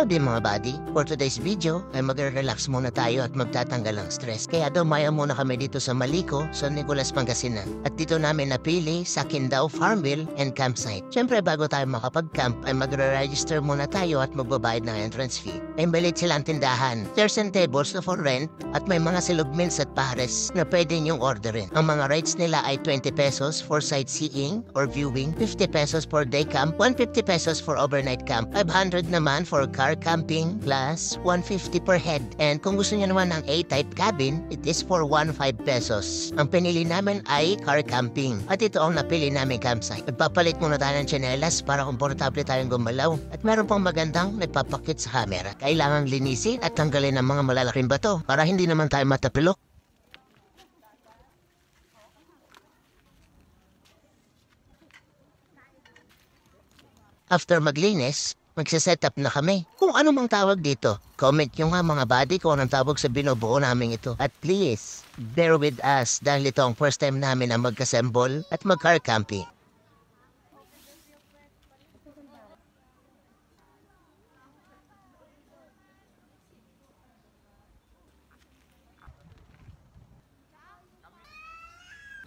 Howdy mga buddy, for today's video ay magre-relax muna tayo at magtatanggal ng stress. Kaya dumaya muna kami dito sa Malico, San Nicolas, Pangasinan. At dito namin napili sa Quindao Farmville and Campsite. Siyempre bago tayo makapag-camp ay magre-register muna tayo at magbabayad ng entrance fee. May balit silang tindahan, chairs and tables na for rent at may mga silugmins at pares na pwede niyong orderin. Ang mga rates nila ay 20 pesos for sightseeing or viewing, 50 pesos for day camp, 150 pesos for overnight camp, 500 naman for car camping plus 150 per head. And kung gusto niyo naman ng A-type cabin, it is for 15 pesos. Ang pinili namin ay car camping. At ito ang napili namin campsite. Nagpapalit muna tayo ng tsinelas para komportable tayong gumalaw. At meron pang magandang nagpapakit sa camera. Kailangang linisin at tanggalin ang mga malalaking bato para hindi naman tayo matapilok. After maglinis, magsiset up na kami. Kung ano mang tawag dito, comment nyo nga mga buddy kung anong tawag sa binubuo namin ito. At please, bear with us dahil ito ang first time namin na mag-assemble at mag-car camping.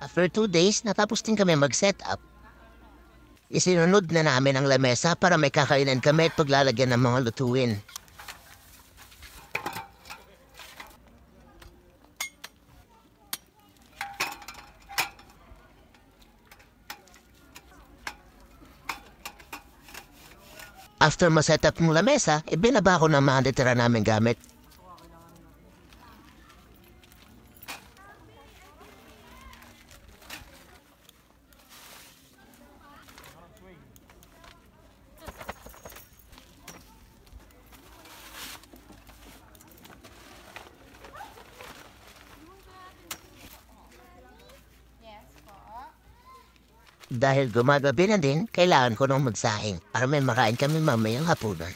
After 2 days, natapos din kami mag-set up. Isinunod na namin ang lamesa para may kakainan kami at paglalagyan ng mga lutuin. After ma-set up ng lamesa, ibinaba ko ng mga natira namin gamit. Dahil gumagabi na din, kailangan ko nang magsaing para may makain kami mamayang hapunan.